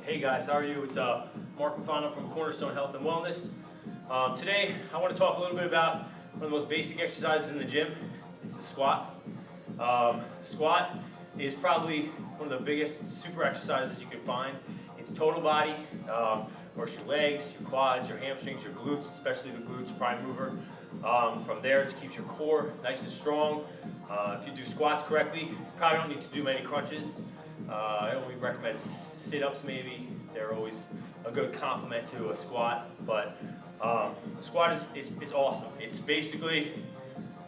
Hey guys, how are you? It's Mark Mufano from Cornerstone Health and Wellness. Today I want to talk a little bit about one of the most basic exercises in the gym. It's the squat. Squat is probably one of the biggest super exercises you can find. It's total body, works your legs, your quads, your hamstrings, your glutes, especially the glutes, prime mover. From there, it keeps your core nice and strong. If you do squats correctly, you probably don't need to do many crunches. I only recommend sit-ups maybe. They're always a good complement to a squat, but a squat is awesome. It's basically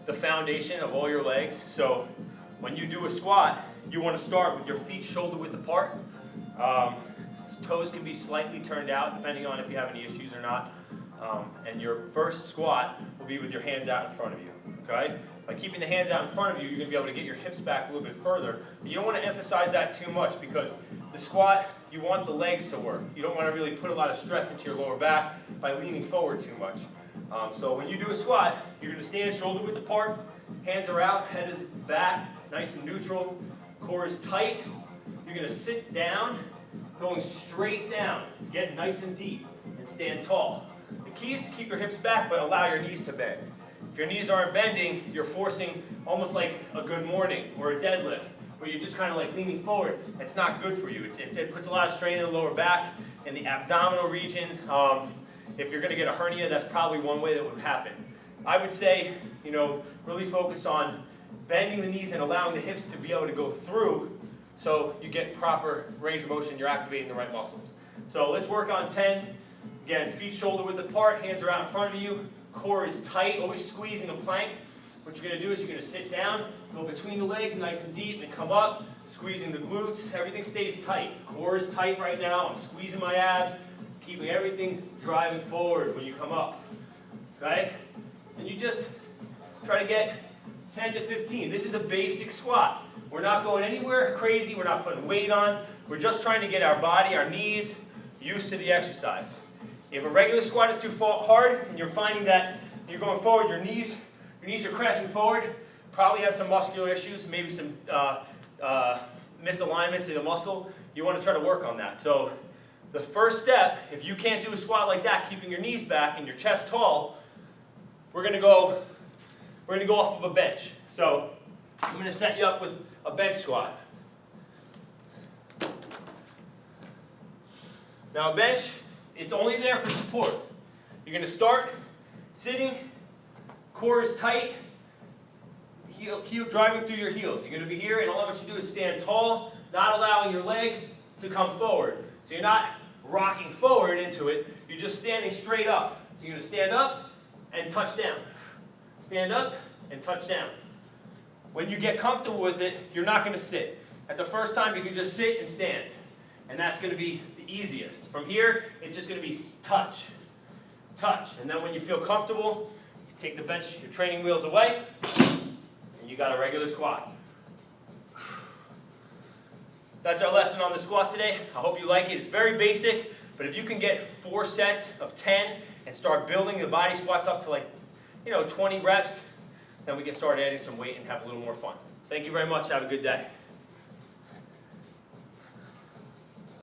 the foundation of all your legs. So when you do a squat, you want to start with your feet shoulder width apart. Toes can be slightly turned out depending on if you have any issues or not. And your first squat will be with your hands out in front of you, okay? By keeping the hands out in front of you, you're going to be able to get your hips back a little bit further. But you don't want to emphasize that too much because the squat, you want the legs to work. You don't want to really put a lot of stress into your lower back by leaning forward too much. So when you do a squat, you're going to stand shoulder width apart, hands are out, head is back, nice and neutral, core is tight. You're going to sit down, going straight down, get nice and deep, and stand tall. The key is to keep your hips back, but allow your knees to bend. If your knees aren't bending, you're forcing almost like a good morning or a deadlift, where you're just kind of like leaning forward. It's not good for you. It puts a lot of strain in the lower back and the abdominal region. If you're going to get a hernia, that's probably one way that would happen. I would say, really focus on bending the knees and allowing the hips to be able to go through so you get proper range of motion, you're activating the right muscles. So let's work on 10. Again, feet shoulder width apart, hands are out in front of you, core is tight, always squeezing a plank. What you're going to do is you're going to sit down, go between the legs nice and deep, and come up, squeezing the glutes. Everything stays tight. The core is tight right now. I'm squeezing my abs, keeping everything driving forward when you come up. Okay? And you just try to get 10 to 15. This is the basic squat. We're not going anywhere crazy. We're not putting weight on. We're just trying to get our body, our knees, used to the exercise. If a regular squat is too hard and you're finding that you're going forward, your knees are crashing forward, probably have some muscular issues, maybe some misalignments in the muscle, you want to try to work on that. So the first step, if you can't do a squat like that, keeping your knees back and your chest tall, we're going to go off of a bench. So I'm going to set you up with a bench squat. Now a bench, it's only there for support. You're going to start sitting, core is tight, heel driving through your heels. You're going to be here, and all what you do is stand tall, not allowing your legs to come forward. So you're not rocking forward into it, you're just standing straight up. So you're going to stand up and touch down. Stand up and touch down. When you get comfortable with it, you're not going to sit. At the first time, you can just sit and stand. And that's going to be the easiest. From here, it's just going to be touch, touch. And then when you feel comfortable, you take the bench, your training wheels away, and you got a regular squat. That's our lesson on the squat today. I hope you like it. It's very basic, but if you can get 4 sets of 10 and start building the body squats up to 20 reps, then we can start adding some weight and have a little more fun. Thank you very much. Have a good day.